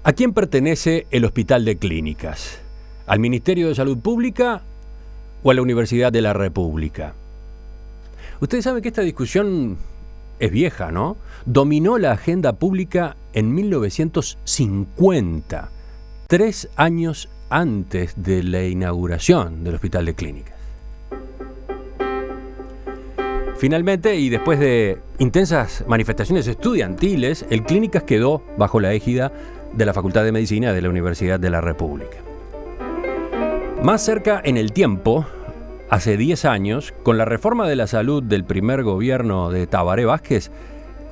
¿A quién pertenece el Hospital de Clínicas? ¿Al Ministerio de Salud Pública o a la Universidad de la República? Ustedes saben que esta discusión es vieja, ¿no? Dominó la agenda pública en 1950, 3 años antes de la inauguración del Hospital de Clínicas. Finalmente, y después de intensas manifestaciones estudiantiles, el Clínicas quedó bajo la égida de la Facultad de Medicina de la Universidad de la República. Más cerca en el tiempo, hace 10 años, con la reforma de la salud del primer gobierno de Tabaré Vázquez,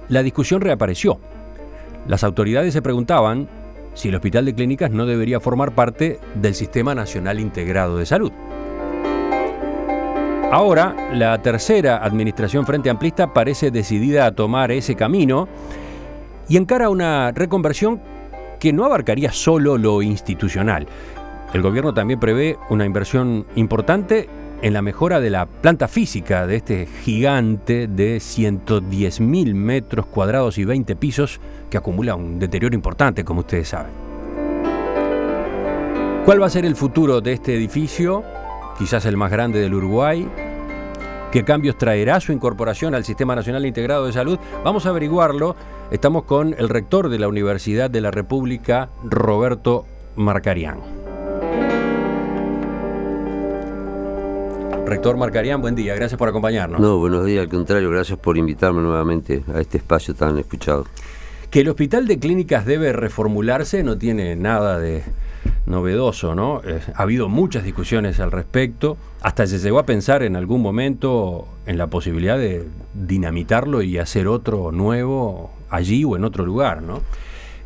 la discusión reapareció. Las autoridades se preguntaban si el Hospital de Clínicas no debería formar parte del Sistema Nacional Integrado de Salud. Ahora, la tercera administración frente amplista parece decidida a tomar ese camino y encara una reconversión que no abarcaría solo lo institucional. El gobierno también prevé una inversión importante en la mejora de la planta física de este gigante de 110.000 metros cuadrados y 20 pisos que acumula un deterioro importante, como ustedes saben. ¿Cuál va a ser el futuro de este edificio? Quizás el más grande del Uruguay. ¿Qué cambios traerá su incorporación al Sistema Nacional Integrado de Salud? Vamos a averiguarlo. Estamos con el rector de la Universidad de la República, Roberto Marcarián. Rector Marcarián, buen día, gracias por acompañarnos. No, buenos días, al contrario, gracias por invitarme nuevamente a este espacio tan escuchado. Que el Hospital de Clínicas debe reformularse no tiene nada de novedoso, ¿no? Ha habido muchas discusiones al respecto, hasta se llegó a pensar en algún momento en la posibilidad de dinamitarlo y hacer otro nuevo allí o en otro lugar, ¿no?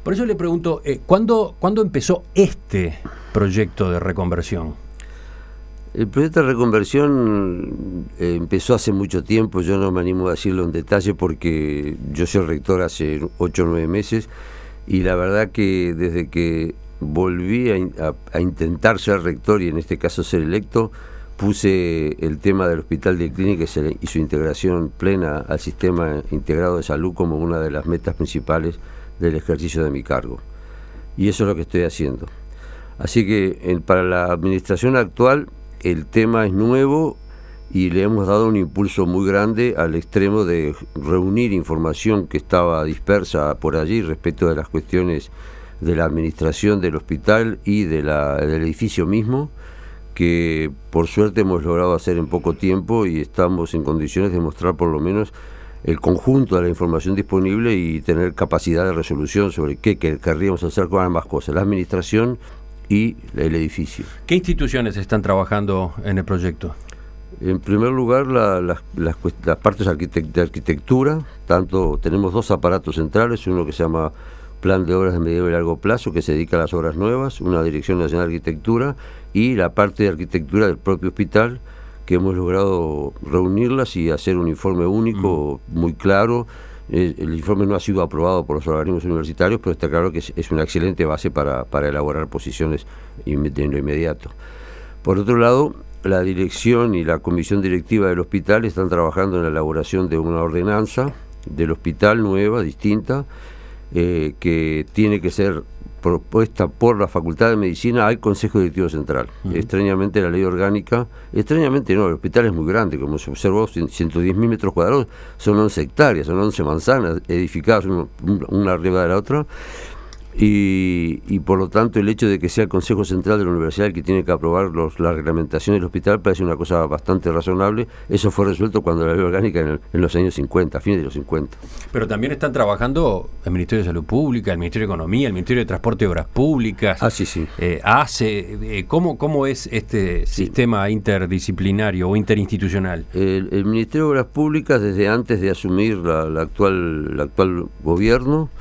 Por eso le pregunto, ¿cuándo empezó este proyecto de reconversión? El proyecto de reconversión empezó hace mucho tiempo, yo no me animo a decirlo en detalle porque yo soy rector hace 8 o 9 meses y la verdad que desde que volví a intentar ser rector y en este caso ser electo, puse el tema del Hospital de Clínicas y su integración plena al Sistema Integrado de Salud como una de las metas principales del ejercicio de mi cargo. Y eso es lo que estoy haciendo. Así que para la administración actual el tema es nuevo y le hemos dado un impulso muy grande al extremo de reunir información que estaba dispersa por allí respecto de las cuestiones de la administración del hospital y del edificio mismo, que por suerte hemos logrado hacer en poco tiempo y estamos en condiciones de mostrar por lo menos el conjunto de la información disponible y tener capacidad de resolución sobre qué querríamos hacer con ambas cosas, la administración y el edificio. ¿Qué instituciones están trabajando en el proyecto? En primer lugar, las partes de arquitectura, tenemos 2 aparatos centrales, uno que se llama Plan de Obras de Mediano y Largo Plazo, que se dedica a las obras nuevas, una Dirección Nacional de Arquitectura, y la parte de arquitectura del propio hospital, que hemos logrado reunirlas y hacer un informe único, muy claro. El informe no ha sido aprobado por los organismos universitarios, pero está claro que es una excelente base para elaborar posiciones en lo inmediato. Por otro lado, la dirección y la comisión directiva del hospital están trabajando en la elaboración de una ordenanza del hospital nueva, distinta, que tiene que ser propuesta por la Facultad de Medicina al Consejo Directivo Central. Extrañamente la ley orgánica, extrañamente no, el hospital es muy grande, como se observó, 110.000 metros cuadrados, son 11 hectáreas, son 11 manzanas edificadas una arriba de la otra, y por lo tanto el hecho de que sea el Consejo Central de la Universidad el que tiene que aprobar la reglamentación del hospital parece una cosa bastante razonable. Eso fue resuelto cuando la ley orgánica en los años 50, a fines de los 50. Pero también están trabajando el Ministerio de Salud Pública, el Ministerio de Economía, el Ministerio de Transporte y Obras Públicas. Sí. ¿Cómo es este sistema interdisciplinario o interinstitucional? El Ministerio de Obras Públicas, desde antes de asumir el actual gobierno,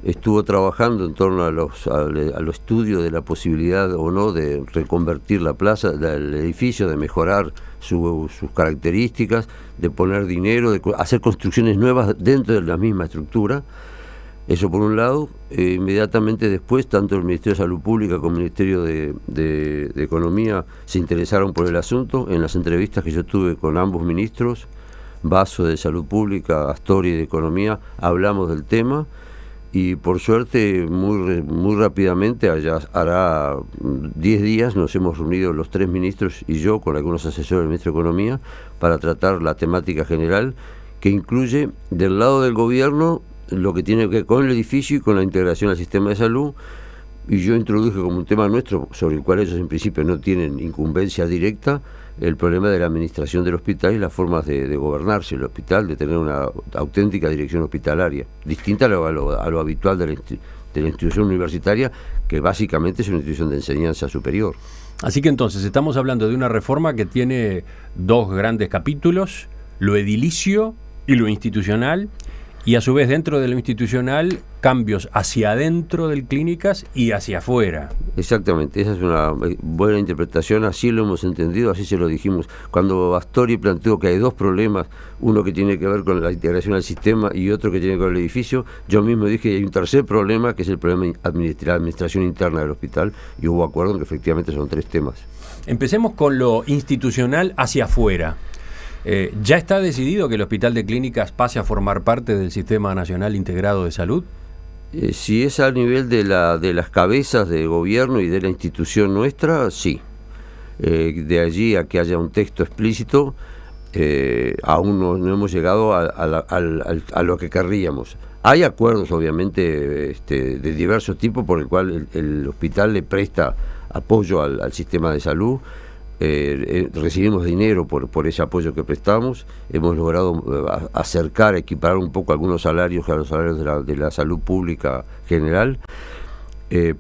estuvo trabajando en torno al estudio de la posibilidad o no de reconvertir la plaza, el edificio, de mejorar sus características, de poner dinero, de hacer construcciones nuevas dentro de la misma estructura. Eso por un lado. Inmediatamente después, tanto el Ministerio de Salud Pública como el Ministerio de Economía se interesaron por el asunto. En las entrevistas que yo tuve con ambos ministros, Basso de Salud Pública, Astori de Economía, hablamos del tema. y por suerte muy rápidamente, hará 10 días, nos hemos reunido los 3 ministros y yo con algunos asesores del ministro de Economía para tratar la temática general, que incluye del lado del gobierno lo que tiene que ver con el edificio y con la integración al sistema de salud. Y yo introduje como un tema nuestro, sobre el cual ellos en principio no tienen incumbencia directa, el problema de la administración del hospital y las formas de gobernarse el hospital, de tener una auténtica dirección hospitalaria, distinta a lo habitual de la institución universitaria, que básicamente es una institución de enseñanza superior. Así que entonces estamos hablando de una reforma que tiene 2 grandes capítulos, lo edilicio y lo institucional, y a su vez dentro de lo institucional cambios hacia adentro del clínicas y hacia afuera. Exactamente, esa es una buena interpretación, así lo hemos entendido, así se lo dijimos. Cuando Astori planteó que hay 2 problemas, uno que tiene que ver con la integración al sistema y otro que tiene que ver con el edificio, yo mismo dije que hay un tercer problema, que es el problema de la administración interna del hospital, y hubo acuerdo en que efectivamente son 3 temas. Empecemos con lo institucional hacia afuera. ¿Ya está decidido que el Hospital de Clínicas pase a formar parte del Sistema Nacional Integrado de Salud? Si es a nivel de las cabezas de gobierno y de la institución nuestra, sí. De allí a que haya un texto explícito, aún no hemos llegado a lo que querríamos. Hay acuerdos, obviamente, de diversos tipos por el cual el hospital le presta apoyo al sistema de salud. Recibimos dinero por ese apoyo que prestamos, hemos logrado acercar, equiparar un poco algunos salarios a los salarios de la salud pública general,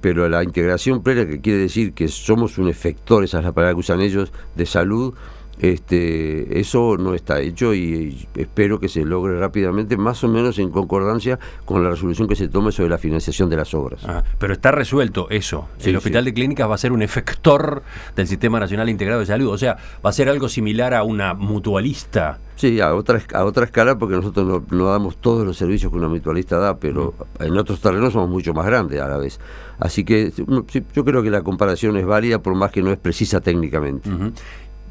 pero la integración plena, que quiere decir que somos un efector, esa es la palabra que usan ellos, de salud, eso no está hecho, y espero que se logre rápidamente, más o menos en concordancia con la resolución que se tome sobre la financiación de las obras. Pero está resuelto eso. Sí, el Hospital de Clínicas va a ser un efector del Sistema Nacional Integrado de Salud, o sea, va a ser algo similar a una mutualista. Sí, a otra escala, porque nosotros no damos todos los servicios que una mutualista da, pero en otros terrenos somos mucho más grandes a la vez. Así que yo creo que la comparación es válida, por más que no es precisa técnicamente.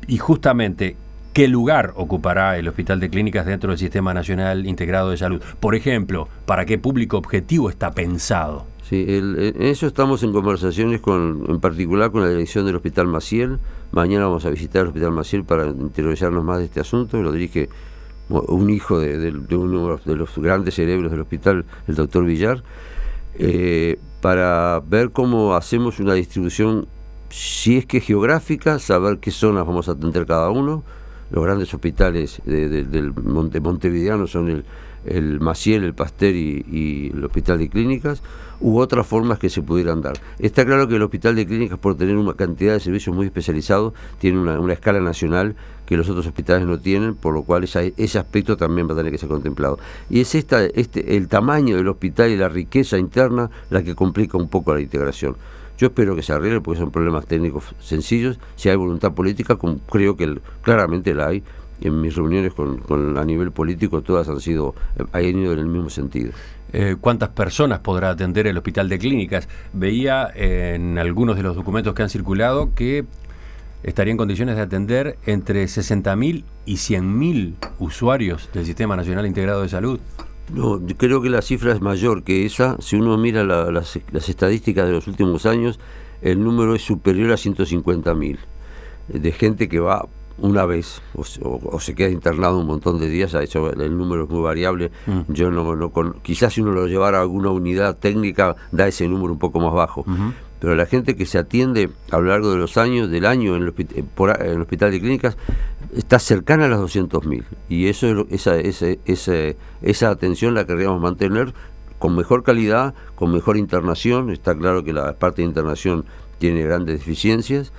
Y justamente, ¿qué lugar ocupará el Hospital de Clínicas dentro del Sistema Nacional Integrado de Salud? Por ejemplo, ¿para qué público objetivo está pensado? Sí, en eso estamos en conversaciones en particular con la dirección del Hospital Maciel. Mañana vamos a visitar el Hospital Maciel para interiorizarnos más de este asunto. Lo dirige un hijo de uno de los grandes cerebros del hospital, el doctor Villar, para ver cómo hacemos una distribución, si es que geográfica, saber qué zonas vamos a atender cada uno. Los grandes hospitales de Montevideano son el Maciel, el Pasteur y el Hospital de Clínicas, u otras formas que se pudieran dar. Está claro que el Hospital de Clínicas, por tener una cantidad de servicios muy especializados, tiene una escala nacional que los otros hospitales no tienen, por lo cual ese aspecto también va a tener que ser contemplado. Y es el tamaño del hospital y la riqueza interna la que complica un poco la integración. Yo espero que se arregle, porque son problemas técnicos sencillos. Si hay voluntad política, creo que claramente la hay. En mis reuniones a nivel político, todas han ido en el mismo sentido. ¿Cuántas personas podrá atender el Hospital de Clínicas? Veía en algunos de los documentos que han circulado que estaría en condiciones de atender entre 60.000 y 100.000 usuarios del Sistema Nacional Integrado de Salud. No, yo creo que la cifra es mayor que esa. Si uno mira las estadísticas de los últimos años, el número es superior a 150.000 de gente que va una vez o se queda internado un montón de días. Eso, el número es muy variable. Yo quizás si uno lo llevara a alguna unidad técnica da ese número un poco más bajo. Pero la gente que se atiende a lo largo de los años, del año en el Hospital de Clínicas, está cercana a las 200.000. Y esa atención la querríamos mantener con mejor calidad, con mejor internación. Está claro que la parte de internación tiene grandes deficiencias.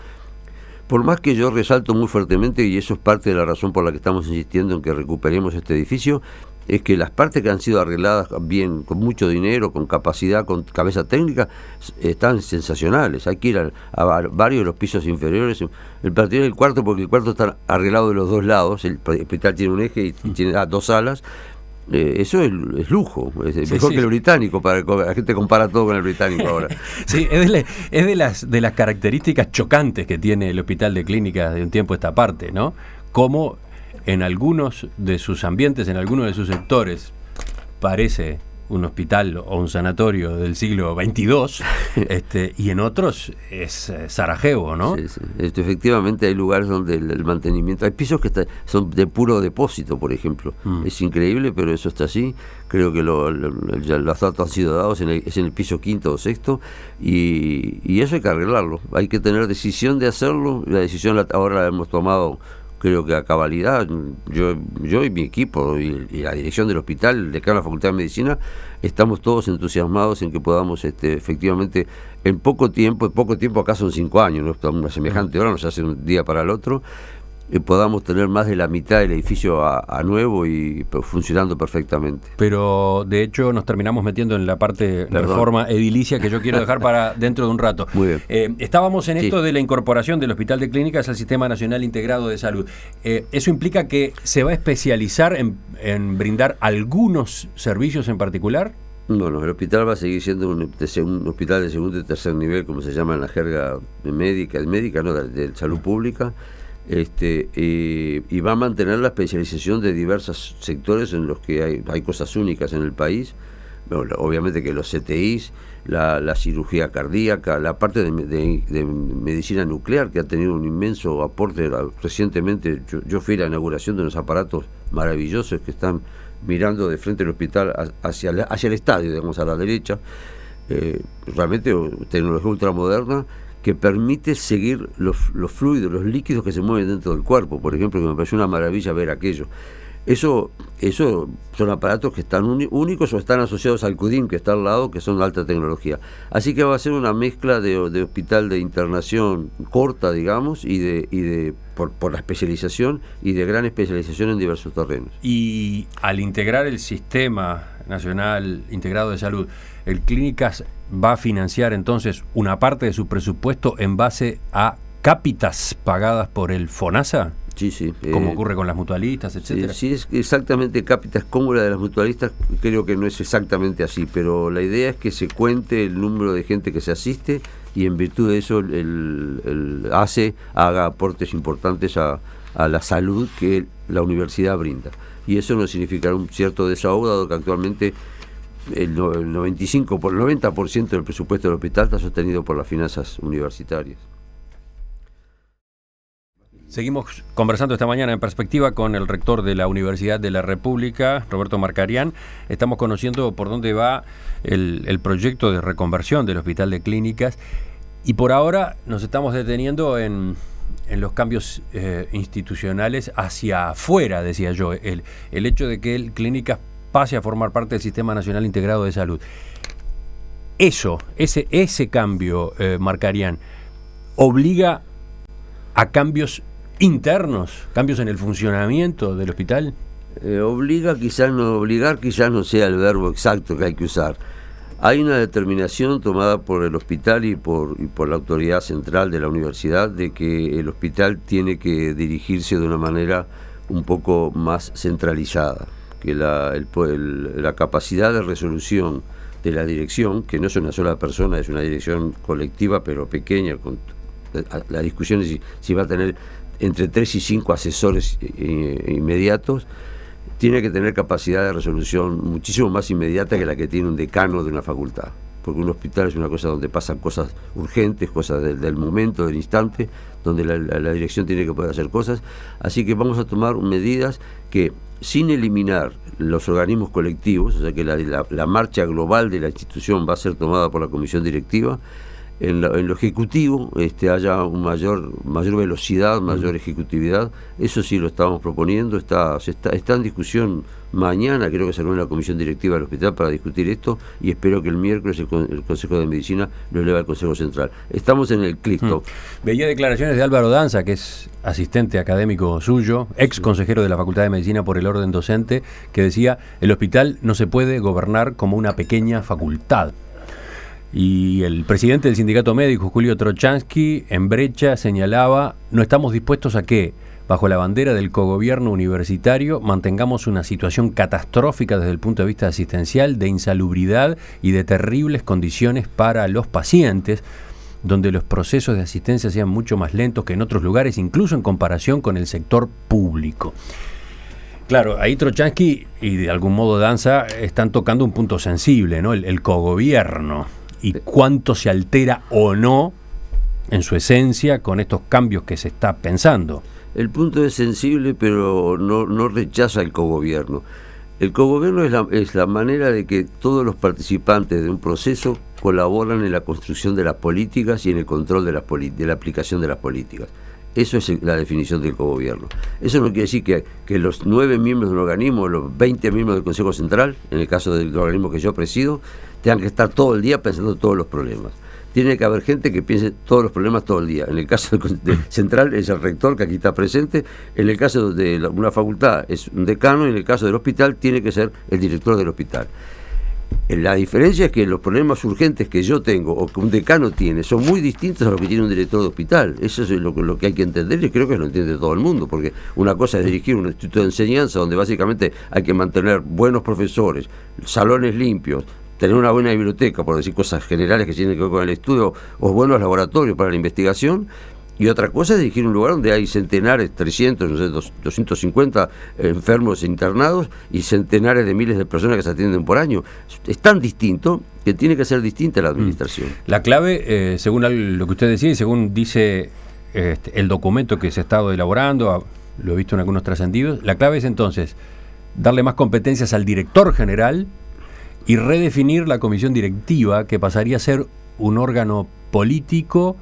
Por más que yo resalto muy fuertemente, y eso es parte de la razón por la que estamos insistiendo en que recuperemos este edificio, es que las partes que han sido arregladas bien, con mucho dinero, con capacidad, con cabeza técnica, están sensacionales. Hay que ir a varios de los pisos inferiores. El partido del cuarto, porque el cuarto está arreglado de los dos lados. El hospital tiene un eje y tiene 2 salas. Eso es lujo, es mejor que el británico. La gente compara todo con el británico ahora. Sí, es de las características chocantes que tiene el Hospital de Clínicas de un tiempo a esta parte, ¿no? Como en algunos de sus ambientes, en algunos de sus sectores, parece un hospital o un sanatorio del siglo XXII, y en otros es Sarajevo, ¿no? Sí, sí. Efectivamente hay lugares donde el mantenimiento, hay pisos que son de puro depósito, por ejemplo. Es increíble, pero eso está así. Creo que ya los datos han sido dados, es en el piso quinto o sexto, y eso hay que arreglarlo. Hay que tener decisión de hacerlo. La decisión ahora la hemos tomado, creo que a cabalidad. Yo y mi equipo y la dirección del hospital, el decano de la Facultad de Medicina, estamos todos entusiasmados en que podamos efectivamente en poco tiempo acá son 5 años, ¿no? Una semejante obra no se hace de un día para el otro, podamos tener más de la mitad del edificio a nuevo y funcionando perfectamente. Pero de hecho nos terminamos metiendo en la parte reforma edilicia que yo quiero dejar para dentro de un rato. Muy bien. Estábamos en esto de la incorporación del Hospital de Clínicas al Sistema Nacional Integrado de Salud. ¿Eso implica que se va a especializar en brindar algunos servicios en particular? Bueno, el hospital va a seguir siendo un hospital de segundo y tercer nivel, como se llama en la jerga médica, ¿no? de salud pública. Y va a mantener la especialización de diversos sectores en los que hay cosas únicas en el país. Bueno, obviamente que los CTIs, la cirugía cardíaca, la parte de medicina nuclear, que ha tenido un inmenso aporte. Recientemente yo fui a la inauguración de unos aparatos maravillosos que están mirando de frente al hospital hacia el estadio, digamos, a la derecha. Realmente tecnología ultramoderna que permite seguir los fluidos, los líquidos que se mueven dentro del cuerpo, por ejemplo, que me pareció una maravilla ver aquello. Eso son aparatos que están únicos o están asociados al CUDIM, que está al lado, que son de alta tecnología. Así que va a ser una mezcla de hospital de internación corta, digamos, por la especialización y de gran especialización en diversos terrenos. Y al integrar el Sistema Nacional Integrado de Salud, ¿el Clínicas va a financiar entonces una parte de su presupuesto en base a cápitas pagadas por el FONASA? Sí. Como ocurre con las mutualistas, etcétera. Sí, es exactamente cápitas como la de las mutualistas. Creo que no es exactamente así, pero la idea es que se cuente el número de gente que se asiste y en virtud de eso el ACE haga aportes importantes a la salud que la universidad brinda. Y eso no significará un cierto desahogo, dado que actualmente el 90% del presupuesto del hospital está sostenido por las finanzas universitarias. Seguimos conversando esta mañana en Perspectiva con el rector de la Universidad de la República, Roberto Marcarián. Estamos conociendo por dónde va el proyecto de reconversión del Hospital de Clínicas y por ahora nos estamos deteniendo en los cambios institucionales hacia afuera, decía yo, el hecho de que el Clínicas pase a formar parte del Sistema Nacional Integrado de Salud. Ese cambio, Marcarián, obliga a cambios internos, cambios en el funcionamiento del hospital. Obligar quizás no sea el verbo exacto que hay que usar. Hay una determinación tomada por el hospital y por la autoridad central de la universidad de que el hospital tiene que dirigirse de una manera un poco más centralizada, que la capacidad de resolución de la dirección, que no es una sola persona, es una dirección colectiva pero pequeña, la discusión es si va a tener entre 3 y 5 asesores inmediatos, tiene que tener capacidad de resolución muchísimo más inmediata que la que tiene un decano de una facultad, porque un hospital es una cosa donde pasan cosas urgentes, cosas del momento, del instante, donde la dirección tiene que poder hacer cosas. Así que vamos a tomar medidas que, sin eliminar los organismos colectivos, o sea que la marcha global de la institución va a ser tomada por la comisión directiva. En lo ejecutivo haya mayor velocidad, mayor ejecutividad. Eso sí lo estamos proponiendo, está en discusión. Mañana creo que se reúne la comisión directiva del hospital para discutir esto y espero que el miércoles el Consejo de Medicina lo eleve al Consejo Central. Estamos en el CLICTO. Veía declaraciones de Álvaro Danza, que es asistente académico suyo, ex consejero de la Facultad de Medicina por el orden docente, que decía: el hospital no se puede gobernar como una pequeña facultad. Y el presidente del sindicato médico, Julio Trochansky, en Brecha señalaba: no estamos dispuestos a que, bajo la bandera del cogobierno universitario, mantengamos una situación catastrófica desde el punto de vista asistencial, de insalubridad y de terribles condiciones para los pacientes, donde los procesos de asistencia sean mucho más lentos que en otros lugares, incluso en comparación con el sector público. Claro, ahí Trochansky y de algún modo Danza están tocando un punto sensible, ¿no? El cogobierno y cuánto se altera o no en su esencia con estos cambios que se está pensando. El punto es sensible, pero no rechaza el cogobierno. El cogobierno es la manera de que todos los participantes de un proceso colaboran en la construcción de las políticas y en el control de la aplicación de las políticas. Eso es la definición del cogobierno. Eso no quiere decir que los 9 miembros del organismo, los 20 miembros del Consejo Central, en el caso del organismo que yo presido, tengan que estar todo el día pensando todos los problemas. Tiene que haber gente que piense todos los problemas todo el día. En el caso del central es el rector, que aquí está presente. En el caso de una facultad es un decano. Y en el caso del hospital tiene que ser el director del hospital. La diferencia es que los problemas urgentes que yo tengo o que un decano tiene son muy distintos a los que tiene un director de hospital. Eso es lo que hay que entender, y creo que lo entiende todo el mundo, porque una cosa es dirigir un instituto de enseñanza donde básicamente hay que mantener buenos profesores, salones limpios, tener una buena biblioteca, por decir cosas generales que tienen que ver con el estudio, o buenos laboratorios para la investigación. Y otra cosa es dirigir un lugar donde hay centenares, 300, no sé, 250 enfermos internados y centenares de miles de personas que se atienden por año. Es tan distinto que tiene que ser distinta la administración. La clave, según lo que usted decía y según dice el documento que se ha estado elaborando, lo he visto en algunos trascendidos, la clave es entonces darle más competencias al director general y redefinir la comisión directiva, que pasaría a ser un órgano político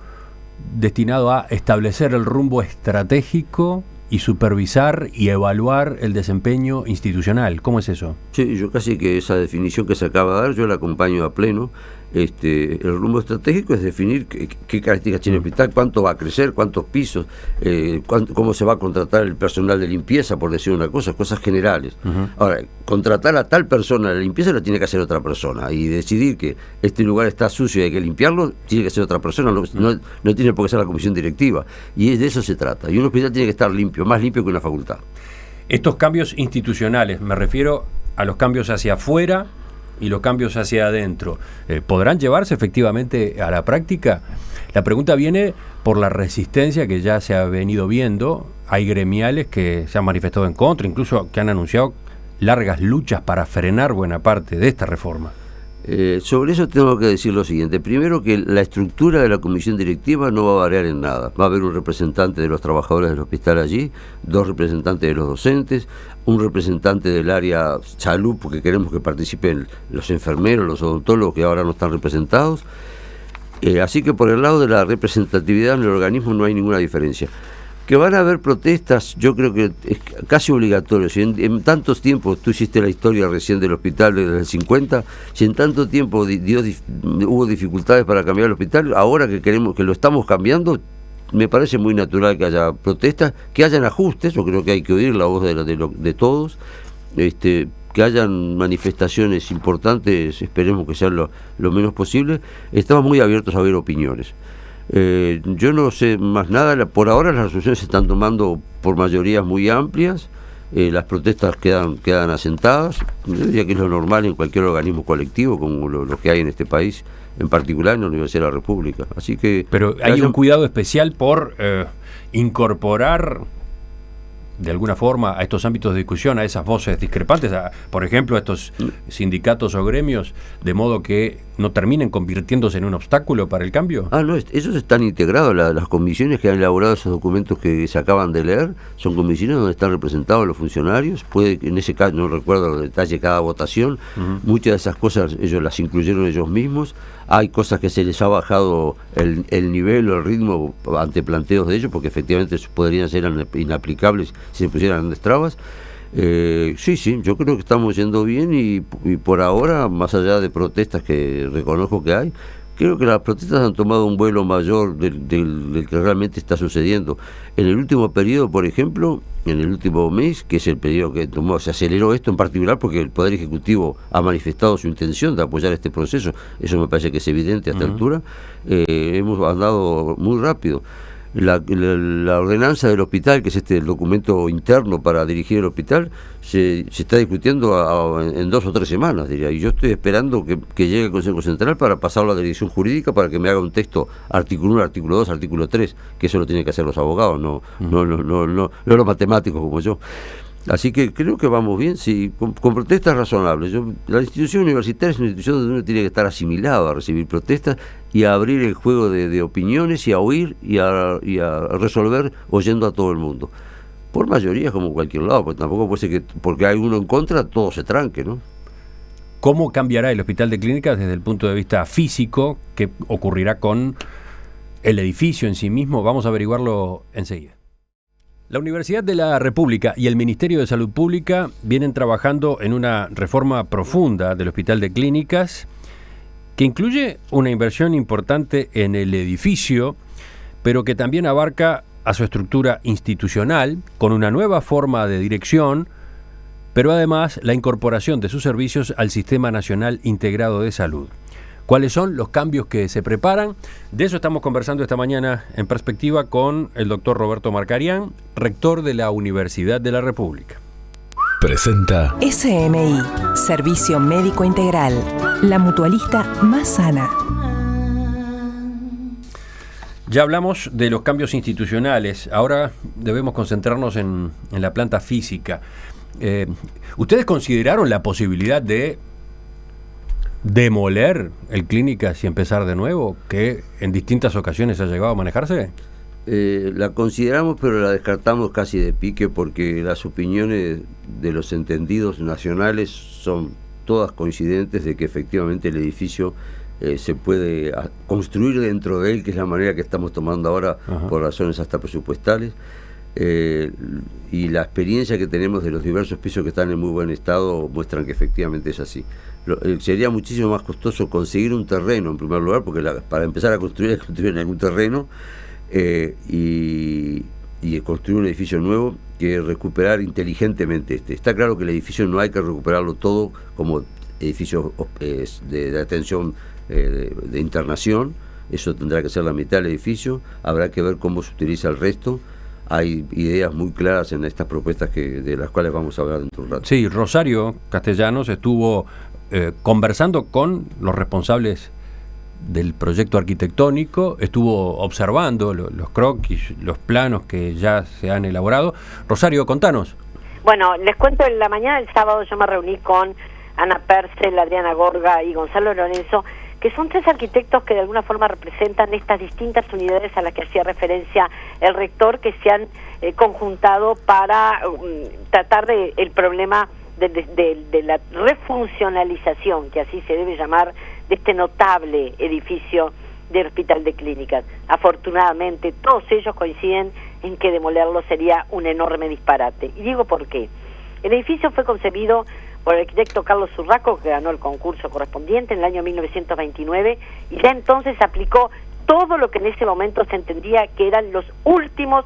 destinado a establecer el rumbo estratégico y supervisar y evaluar el desempeño institucional. ¿Cómo es eso? Sí, yo casi que esa definición que se acaba de dar, yo la acompaño a pleno. El rumbo estratégico es definir qué características tiene el hospital, cuánto va a crecer, cuántos pisos, cómo se va a contratar el personal de limpieza, por decir una cosa, cosas generales. Ahora, contratar a tal persona de limpieza la tiene que hacer otra persona, y decidir que este lugar está sucio y hay que limpiarlo, tiene que ser otra persona, no tiene por qué ser la comisión directiva, y de eso se trata. Y un hospital tiene que estar limpio, más limpio que una facultad. Estos cambios institucionales, me refiero a los cambios hacia afuera y los cambios hacia adentro, ¿podrán llevarse efectivamente a la práctica? La pregunta viene por la resistencia que ya se ha venido viendo. Hay gremiales que se han manifestado en contra, incluso que han anunciado largas luchas para frenar buena parte de esta reforma. Sobre eso tengo que decir lo siguiente. Primero, que la estructura de la comisión directiva no va a variar en nada. Va a haber un representante de los trabajadores del hospital allí, 2 representantes de los docentes, un representante del área salud, porque queremos que participen los enfermeros, los odontólogos, que ahora no están representados. Así que por el lado de la representatividad en el organismo no hay ninguna diferencia. Que van a haber protestas, yo creo que es casi obligatorio. Si en tantos tiempos, tú hiciste la historia recién del hospital desde el 50, si en tanto tiempo hubo dificultades para cambiar el hospital, ahora que queremos, que lo estamos cambiando, me parece muy natural que haya protestas, que hayan ajustes. Yo creo que hay que oír la voz de todos, que hayan manifestaciones importantes, esperemos que sean lo menos posible. Estamos muy abiertos a ver opiniones. Yo no sé más nada. Por ahora las resoluciones se están tomando por mayorías muy amplias. Las protestas quedan asentadas. Yo diría que es lo normal en cualquier organismo colectivo, como lo que hay en este país, en particular en la Universidad de la República. Así que, pero hay un cuidado especial por incorporar de alguna forma a estos ámbitos de discusión, a esas voces discrepantes, por ejemplo, a estos sindicatos o gremios, de modo que no terminen convirtiéndose en un obstáculo para el cambio. No, esos están integrados. Las comisiones que han elaborado esos documentos que se acaban de leer son comisiones donde están representados los funcionarios. Puede que en ese caso, no recuerdo los detalles de cada votación, muchas de esas cosas ellos las incluyeron ellos mismos. Hay cosas que se les ha bajado el nivel o el ritmo ante planteos de ellos, porque efectivamente podrían ser inaplicables si se pusieran trabas. Sí, yo creo que estamos yendo bien, y por ahora, más allá de protestas que reconozco que hay, creo que las protestas han tomado un vuelo mayor del que realmente está sucediendo. En el último periodo, por ejemplo, en el último mes, que es el periodo que se aceleró esto en particular porque el Poder Ejecutivo ha manifestado su intención de apoyar este proceso, eso me parece que es evidente a esta altura, hemos andado muy rápido. La ordenanza del hospital, que es el documento interno para dirigir el hospital, se está discutiendo en 2 o 3 semanas, diría, y yo estoy esperando que llegue el Consejo Central para pasarlo a la dirección jurídica para que me haga un texto artículo 1, artículo 2, artículo 3, que eso lo tienen que hacer los abogados, no los matemáticos como yo. Así que creo que vamos bien, sí, con protestas razonables. La institución universitaria es una institución donde uno tiene que estar asimilado a recibir protestas y a abrir el juego de opiniones y a oír y a resolver oyendo a todo el mundo. Por mayoría, como cualquier lado, porque tampoco puede ser que porque hay uno en contra todo se tranque, ¿no? ¿Cómo cambiará el Hospital de Clínicas desde el punto de vista físico? ¿Qué ocurrirá con el edificio en sí mismo? Vamos a averiguarlo enseguida. La Universidad de la República y el Ministerio de Salud Pública vienen trabajando en una reforma profunda del Hospital de Clínicas que incluye una inversión importante en el edificio, pero que también abarca a su estructura institucional con una nueva forma de dirección, pero además la incorporación de sus servicios al Sistema Nacional Integrado de Salud. ¿Cuáles son los cambios que se preparan? De eso estamos conversando esta mañana en Perspectiva con el doctor Roberto Marcarián, rector de la Universidad de la República. Presenta SMI, Servicio Médico Integral, la mutualista más sana. Ya hablamos de los cambios institucionales, ahora debemos concentrarnos en la planta física. ¿Ustedes consideraron la posibilidad de demoler el Clínicas y empezar de nuevo, que en distintas ocasiones ha llegado a manejarse? La consideramos, pero la descartamos casi de pique, porque las opiniones de los entendidos nacionales son todas coincidentes de que efectivamente el edificio se puede construir dentro de él, que es la manera que estamos tomando ahora. Ajá. Por razones hasta presupuestales. Y la experiencia que tenemos de los diversos pisos que están en muy buen estado muestran que efectivamente es así. Sería muchísimo más costoso conseguir un terreno en primer lugar, porque para empezar a construir hay que construir en algún terreno, y construir un edificio nuevo, que recuperar inteligentemente este. Está claro que el edificio no hay que recuperarlo todo como edificio de atención de internación. Eso tendrá que ser la mitad del edificio. Habrá que ver cómo se utiliza el resto. Hay ideas muy claras en estas propuestas de las cuales vamos a hablar dentro de un rato. Sí, Rosario Castellanos estuvo conversando con los responsables del proyecto arquitectónico, estuvo observando los croquis, los planos que ya se han elaborado. Rosario, contanos. Bueno, les cuento, en la mañana del sábado yo me reuní con Ana Percel, Adriana Gorga y Gonzalo Lorenzo, que son tres arquitectos que de alguna forma representan estas distintas unidades a las que hacía referencia el rector, que se han conjuntado para tratar el problema de la refuncionalización, que así se debe llamar, de este notable edificio del Hospital de Clínicas. Afortunadamente todos ellos coinciden en que demolerlo sería un enorme disparate. Y digo por qué. El edificio fue concebido por el arquitecto Carlos Urraco, que ganó el concurso correspondiente en el año 1929, y ya entonces aplicó todo lo que en ese momento se entendía que eran los últimos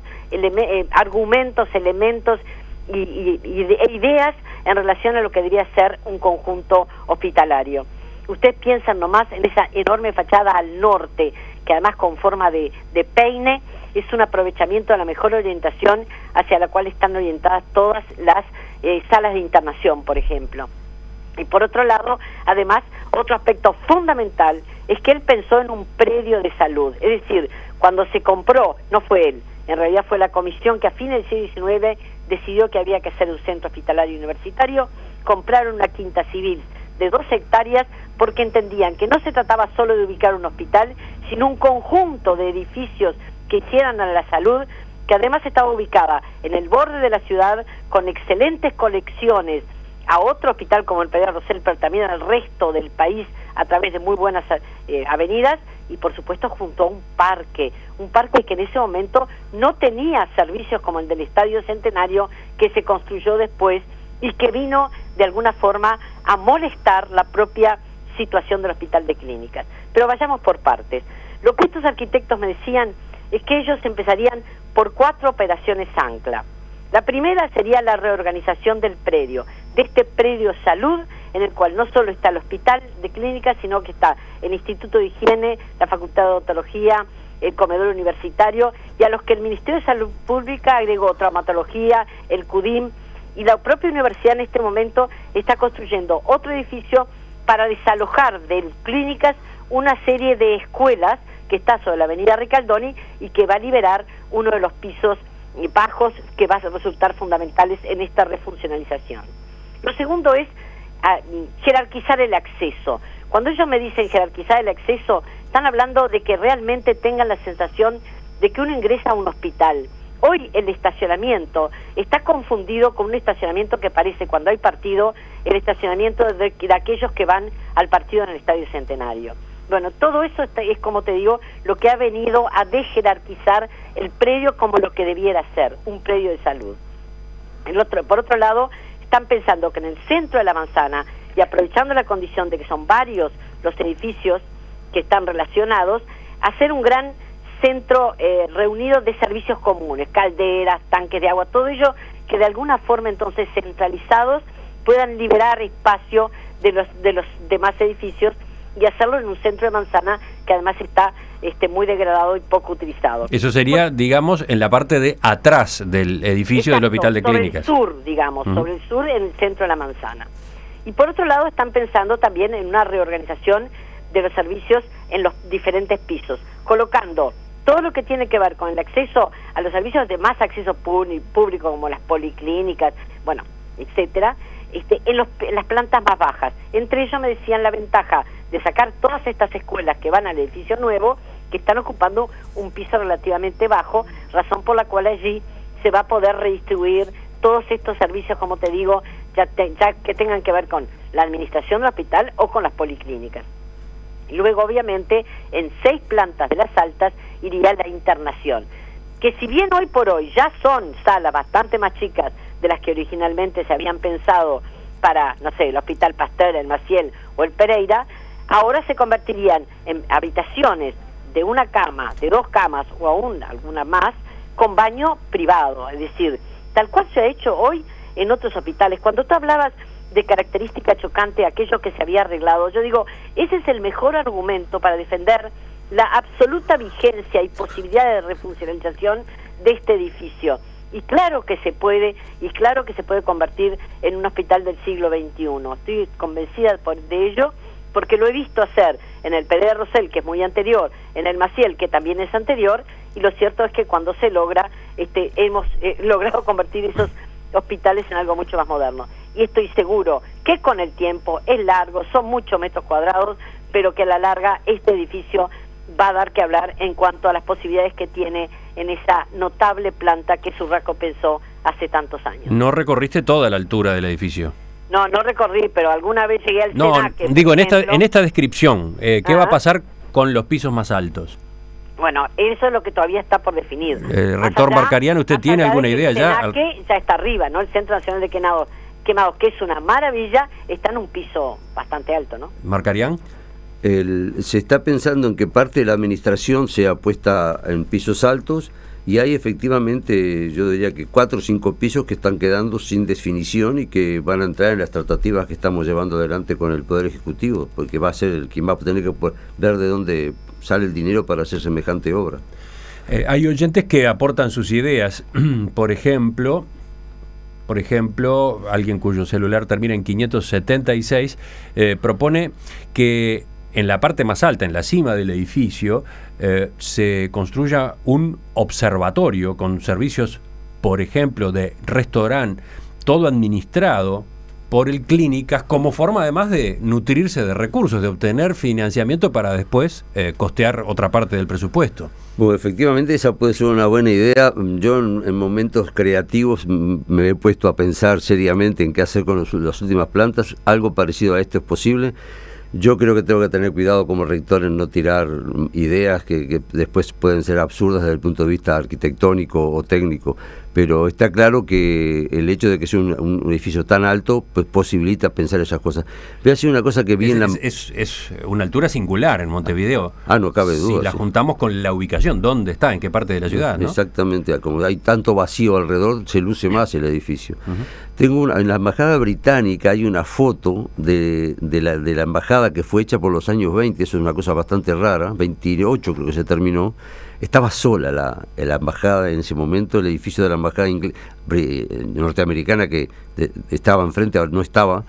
argumentos, elementos e ideas en relación a lo que debería ser un conjunto hospitalario. Ustedes piensan nomás en esa enorme fachada al norte, que además con forma de peine, es un aprovechamiento de la mejor orientación hacia la cual están orientadas todas las salas de internación, por ejemplo. Y por otro lado, además, otro aspecto fundamental es que él pensó en un predio de salud. Es decir, cuando se compró, no fue él, en realidad fue la comisión que a fines del siglo XIX decidió que había que hacer un centro hospitalario universitario, compraron una quinta civil de 2 hectáreas porque entendían que no se trataba solo de ubicar un hospital, sino un conjunto de edificios que hicieran a la salud, que además estaba ubicada en el borde de la ciudad, con excelentes conexiones a otro hospital como el Pedro Rosell, pero también al resto del país a través de muy buenas avenidas, y por supuesto junto a un parque que en ese momento no tenía servicios como el del Estadio Centenario, que se construyó después y que vino de alguna forma a molestar la propia situación del Hospital de Clínicas. Pero vayamos por partes. Lo que estos arquitectos me decían es que ellos empezarían por 4 operaciones ancla. La primera sería la reorganización del predio, de este predio salud, en el cual no solo está el Hospital de Clínicas, sino que está el Instituto de Higiene, la Facultad de Odontología, el comedor universitario, y a los que el Ministerio de Salud Pública agregó traumatología, el CUDIM, y la propia universidad en este momento está construyendo otro edificio para desalojar de Clínicas una serie de escuelas que está sobre la avenida Ricaldoni y que va a liberar uno de los pisos bajos que van a resultar fundamentales en esta refuncionalización. Lo segundo es jerarquizar el acceso. Cuando ellos me dicen jerarquizar el acceso, están hablando de que realmente tengan la sensación de que uno ingresa a un hospital. Hoy el estacionamiento está confundido con un estacionamiento que parece, cuando hay partido, el estacionamiento de aquellos que van al partido en el Estadio Centenario. Bueno, todo eso es, como te digo, lo que ha venido a desjerarquizar el predio como lo que debiera ser, un predio de salud. Por otro lado, están pensando que en el centro de la manzana, y aprovechando la condición de que son varios los edificios que están relacionados, hacer un gran centro reunido de servicios comunes, calderas, tanques de agua, todo ello que de alguna forma entonces centralizados puedan liberar espacio de los demás edificios y hacerlo en un centro de manzana que además está muy degradado y poco utilizado. Eso sería, digamos, en la parte de atrás del edificio. Exacto, del Hospital de Clínicas. Sobre el sur, digamos, sobre el sur, en el centro de la manzana. Y por otro lado están pensando también en una reorganización de los servicios en los diferentes pisos, colocando todo lo que tiene que ver con el acceso a los servicios de más acceso público, como las policlínicas, bueno, etcétera, en las plantas más bajas. Entre ellos me decían la ventaja de sacar todas estas escuelas que van al edificio nuevo, que están ocupando un piso relativamente bajo, razón por la cual allí se va a poder redistribuir todos estos servicios, como te digo, ya que tengan que ver con la administración del hospital o con las policlínicas. Y luego, obviamente, en 6 plantas de las altas iría la internación, que si bien hoy por hoy ya son salas bastante más chicas de las que originalmente se habían pensado para, no sé, el Hospital Pasteur, el Maciel o el Pereira, ahora se convertirían en habitaciones de una cama, de 2 camas o aún alguna más, con baño privado, es decir, tal cual se ha hecho hoy en otros hospitales. Cuando tú hablabas de característica chocante, aquello que se había arreglado, yo digo, ese es el mejor argumento para defender la absoluta vigencia y posibilidad de refuncionalización de este edificio. Y claro que se puede, convertir en un hospital del siglo XXI. Estoy convencida de ello, porque lo he visto hacer en el Pereira Rosell, que es muy anterior, en el Maciel, que también es anterior, y lo cierto es que cuando se logra, hemos logrado convertir esos hospitales en algo mucho más moderno. Y estoy seguro que con el tiempo es largo, son muchos metros cuadrados, pero que a la larga este edificio va a dar que hablar en cuanto a las posibilidades que tiene en esa notable planta que Surraco pensó hace tantos años. ¿No recorriste toda la altura del edificio? No recorrí, pero alguna vez llegué al Senaque. Digo, en esta descripción, ¿qué va a pasar con los pisos más altos? Bueno, eso es lo que todavía está por definir. Rector Marcarián, ¿usted tiene alguna idea ya? El Senaque ya está arriba, ¿no? El Centro Nacional de Quemados, que es una maravilla, está en un piso bastante alto, ¿no? ¿Marcarián? Se está pensando en que parte de la administración sea puesta en pisos altos, y hay efectivamente, yo diría que 4 o 5 pisos que están quedando sin definición y que van a entrar en las tratativas que estamos llevando adelante con el Poder Ejecutivo, porque va a ser el quien va a tener que ver de dónde sale el dinero para hacer semejante obra. Hay oyentes que aportan sus ideas. Por ejemplo, alguien cuyo celular termina en 576 propone que en la parte más alta, en la cima del edificio, se construya un observatorio con servicios, por ejemplo, de restaurante, todo administrado por el Clínicas, como forma además de nutrirse de recursos, de obtener financiamiento para después costear otra parte del presupuesto. Bueno, efectivamente esa puede ser una buena idea. Yo en momentos creativos me he puesto a pensar seriamente en qué hacer con las últimas plantas. Algo parecido a esto es posible. Yo creo que tengo que tener cuidado como rector en no tirar ideas que después pueden ser absurdas desde el punto de vista arquitectónico o técnico, pero está claro que el hecho de que sea un edificio tan alto pues posibilita pensar esas cosas. Voy a decir una cosa que vi en la... Es una altura singular en Montevideo. No cabe duda. Si la juntamos con la ubicación, ¿dónde está? ¿En qué parte de la ciudad? ¿No? Exactamente, como hay tanto vacío alrededor, se luce más el edificio. En la embajada británica hay una foto de la embajada que fue hecha por los años 20, eso es una cosa bastante rara, 28 creo que se terminó. Estaba sola la embajada en ese momento, el edificio de la embajada embajada norteamericana que estaba enfrente, no estaba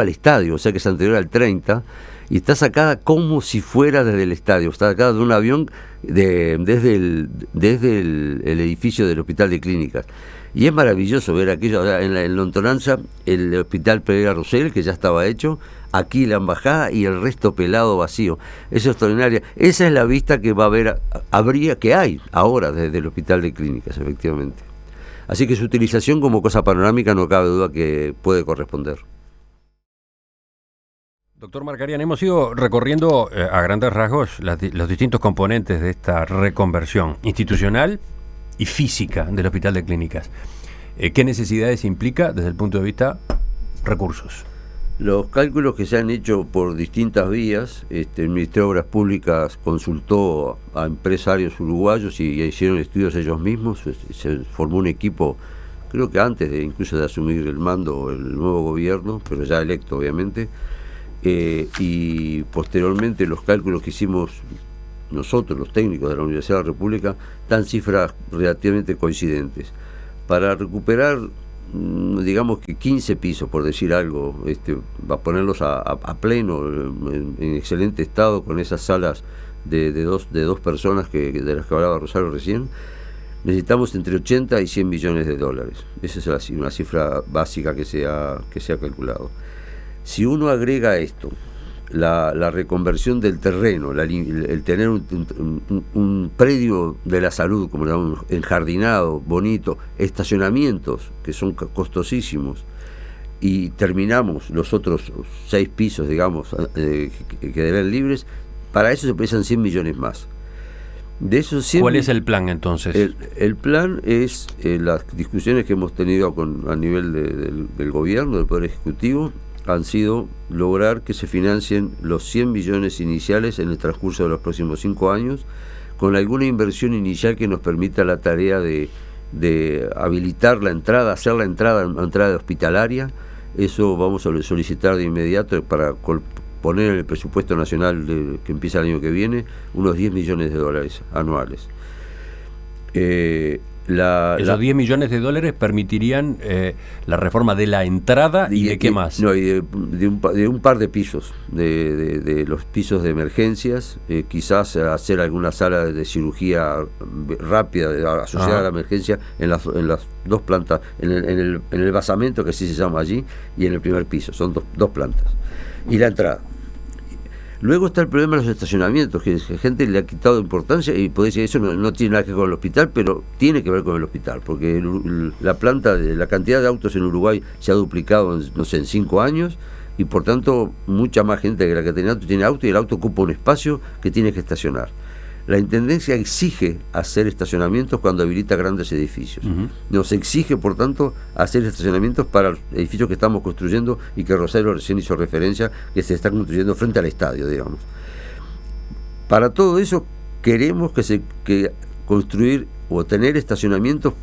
el estadio, o sea que es anterior al 30, y está sacada como si fuera desde el estadio, está sacada de un avión desde el edificio del Hospital de Clínicas. Y es maravilloso ver aquello, en la lontananza, el Hospital Pereira Rosell, que ya estaba hecho, aquí la embajada y el resto pelado vacío. Es extraordinaria. Esa es la vista que va a haber, que hay ahora desde el Hospital de Clínicas, efectivamente. Así que su utilización como cosa panorámica no cabe duda que puede corresponder. Doctor Markarian, hemos ido recorriendo a grandes rasgos los distintos componentes de esta reconversión institucional y física del Hospital de Clínicas. ¿Qué necesidades implica desde el punto de vista recursos? Los cálculos que se han hecho por distintas vías, el Ministerio de Obras Públicas consultó a empresarios uruguayos y hicieron estudios ellos mismos, se formó un equipo, creo que antes incluso de asumir el mando el nuevo gobierno, pero ya electo obviamente, y posteriormente los cálculos que hicimos nosotros, los técnicos de la Universidad de la República, dan cifras relativamente coincidentes. Para recuperar, digamos que 15 pisos, por decir algo, va a ponerlos a pleno, en excelente estado, con esas salas de dos personas de las que hablaba Rosario recién, necesitamos entre 80 y 100 millones de dólares. Esa es una cifra básica que se ha calculado. Si uno agrega a esto la reconversión del terreno, el tener un predio de la salud, como llamamos, enjardinado, bonito, estacionamientos que son costosísimos, y terminamos los otros 6 pisos, digamos, que quedarán libres, para eso se precisan 100 millones más. De esos 100, ¿cuál es el plan entonces? El plan es las discusiones que hemos tenido a nivel del gobierno, del Poder Ejecutivo, han sido lograr que se financien los 100 millones iniciales en el transcurso de los próximos 5 años, con alguna inversión inicial que nos permita la tarea de habilitar la entrada, hacer la entrada hospitalaria. Eso vamos a solicitar de inmediato para poner en el presupuesto nacional que empieza el año que viene unos 10 millones de dólares anuales. Esos 10 millones de dólares permitirían la reforma de la entrada y de qué más. No, y de un par de pisos, de los pisos de emergencias, quizás hacer alguna sala de cirugía rápida asociada a la emergencia en las dos plantas, en el basamento, que así se llama allí, y en el primer piso, son dos plantas. Y la entrada. Luego está el problema de los estacionamientos, que la gente le ha quitado importancia, y puede decir eso no tiene nada que ver con el hospital, pero tiene que ver con el hospital, porque la cantidad de autos en Uruguay se ha duplicado en 5 años, y por tanto mucha más gente que la que tiene auto, y el auto ocupa un espacio que tiene que estacionar. La Intendencia exige hacer estacionamientos cuando habilita grandes edificios. Nos exige, por tanto, hacer estacionamientos para los edificios que estamos construyendo y que Rosario recién hizo referencia, que se están construyendo frente al estadio, digamos. Para todo eso queremos que construir o tener estacionamientos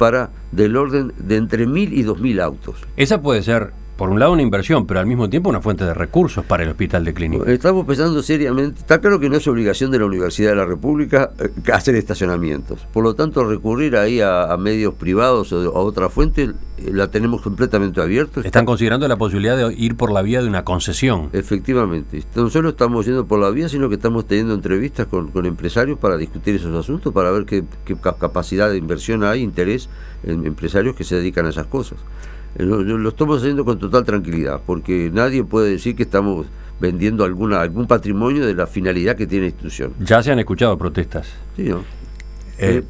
del orden de entre 1.000 y 2.000 autos. Esa puede ser, por un lado, una inversión, pero al mismo tiempo una fuente de recursos para el Hospital de Clínicas. Estamos pensando seriamente. Está claro que no es obligación de la Universidad de la República hacer estacionamientos. Por lo tanto, recurrir ahí a medios privados o a otra fuente la tenemos completamente abierta. Están considerando la posibilidad de ir por la vía de una concesión. Efectivamente. No solo estamos yendo por la vía, sino que estamos teniendo entrevistas con empresarios para discutir esos asuntos, para ver qué capacidad de inversión hay, interés en empresarios que se dedican a esas cosas. Lo estamos haciendo con total tranquilidad, porque nadie puede decir que estamos vendiendo algún patrimonio de la finalidad que tiene la institución. Ya se han escuchado protestas. Sí, ¿no?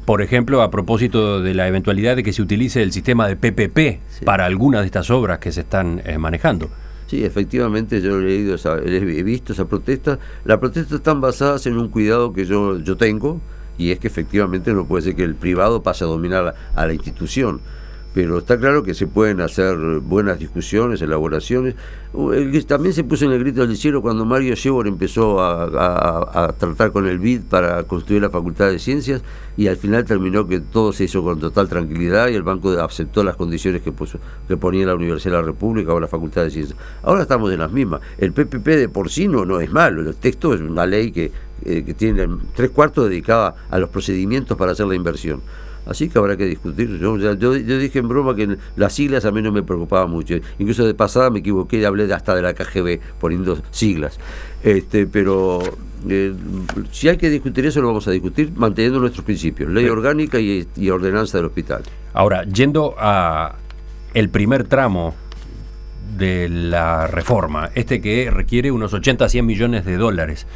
Por ejemplo, a propósito de la eventualidad de que se utilice el sistema de PPP para algunas de estas obras que se están manejando. Sí, efectivamente, yo he visto esa protesta. Las protestas están basadas en un cuidado que yo tengo, y es que efectivamente no puede ser que el privado pase a dominar a la institución. Pero está claro que se pueden hacer buenas discusiones, elaboraciones. También se puso en el grito del cielo cuando Mario Yebor empezó a tratar con el BID para construir la Facultad de Ciencias, y al final terminó que todo se hizo con total tranquilidad y el banco aceptó las condiciones que ponía la Universidad de la República o la Facultad de Ciencias. Ahora estamos en las mismas. El PPP de por sí no es malo. El texto es una ley que tiene 3/4 dedicada a los procedimientos para hacer la inversión. Así que habrá que discutir. Yo dije en broma que las siglas a mí no me preocupaban mucho. Incluso de pasada me equivoqué y hablé hasta de la KGB poniendo siglas. Pero si hay que discutir eso, lo vamos a discutir manteniendo nuestros principios, ley orgánica y ordenanza del hospital. Ahora, yendo a el primer tramo de la reforma, que requiere unos 80 a 100 millones de dólares,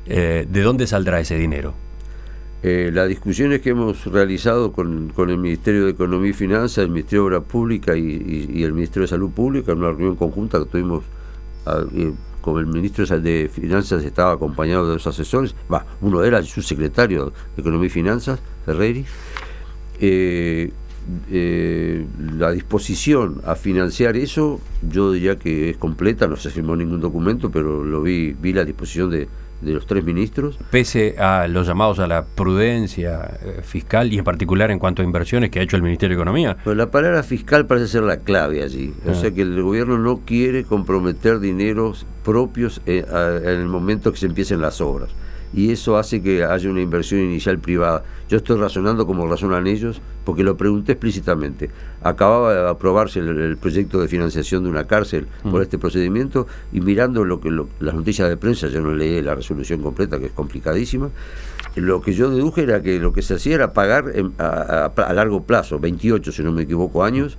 ¿de dónde saldrá ese dinero? Las discusiones que hemos realizado con el Ministerio de Economía y Finanzas, el Ministerio de Obras Públicas y el Ministerio de Salud Pública, en una reunión conjunta que tuvimos con el Ministro de Finanzas, estaba acompañado de dos asesores, uno era el subsecretario de Economía y Finanzas, Ferreri. La disposición a financiar eso, yo diría que es completa, no se firmó ningún documento, pero vi la disposición de los tres ministros. Pese a los llamados a la prudencia fiscal y en particular en cuanto a inversiones que ha hecho el Ministerio de Economía. Pues la palabra fiscal parece ser la clave allí. O sea que el gobierno no quiere comprometer dineros propios en el momento que se empiecen las obras. Y eso hace que haya una inversión inicial privada. Yo estoy razonando como razonan ellos, porque lo pregunté explícitamente. Acababa de aprobarse el proyecto de financiación de una cárcel por este procedimiento, y mirando las noticias de prensa, yo no leí la resolución completa, que es complicadísima. Lo que yo deduje era que lo que se hacía era pagar a largo plazo, 28, si no me equivoco, años,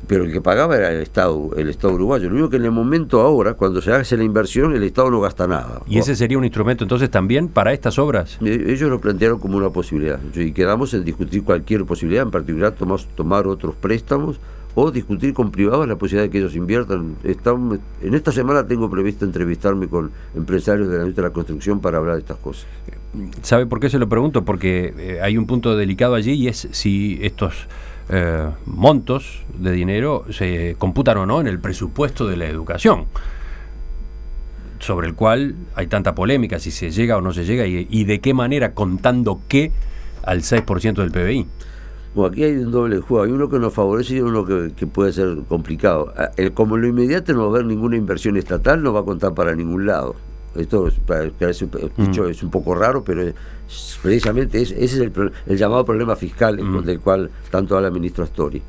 pero el que pagaba era el Estado uruguayo. Lo único que en el momento ahora, cuando se hace la inversión, el Estado no gasta nada. ¿Y ese sería un instrumento entonces también para estas obras? Ellos lo plantearon como una posibilidad, y quedamos en discutir cualquier posibilidad, en particular tomar otros préstamos o discutir con privados la posibilidad de que ellos inviertan. En esta semana tengo previsto entrevistarme con empresarios de la industria de la construcción para hablar de estas cosas. ¿Sabe por qué se lo pregunto? Porque hay un punto delicado allí, y es si estos montos de dinero se computan o no en el presupuesto de la educación, sobre el cual hay tanta polémica, si se llega o no se llega, y de qué manera, contando qué al 6% del PBI. Bueno, aquí hay un doble juego, hay uno que nos favorece y uno que puede ser complicado. Como en lo inmediato no va a haber ninguna inversión estatal, no va a contar para ningún lado. Esto es un poco raro, pero precisamente ese es el llamado problema fiscal del cual tanto habla el ministro Astori.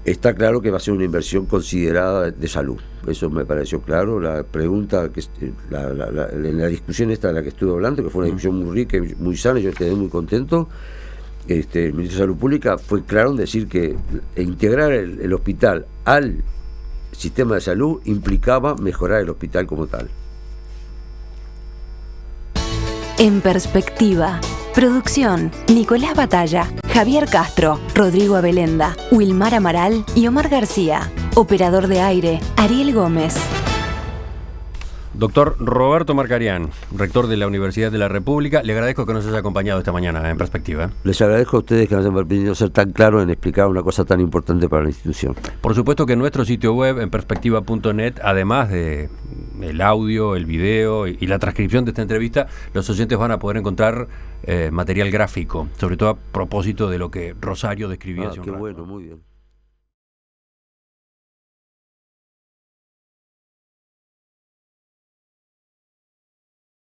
Está claro que va a ser una inversión considerada de salud, eso me pareció claro. La pregunta, en la discusión esta de la que estuve hablando, que fue una discusión muy rica y muy sana, yo quedé muy contento. El ministro de Salud Pública fue claro en decir que integrar el hospital al sistema de salud implicaba mejorar el hospital como tal. En Perspectiva. Producción: Nicolás Batalla, Javier Castro, Rodrigo Abelenda, Wilmar Amaral y Omar García. Operador de aire: Ariel Gómez. Doctor Roberto Marcarián, rector de la Universidad de la República, le agradezco que nos haya acompañado esta mañana en Perspectiva. Les agradezco a ustedes que nos hayan permitido ser tan claros en explicar una cosa tan importante para la institución. Por supuesto que en nuestro sitio web, en perspectiva.net, además de el audio, el video y la transcripción de esta entrevista, los oyentes van a poder encontrar material gráfico, sobre todo a propósito de lo que Rosario describía hace un rato. Qué bueno, muy bien.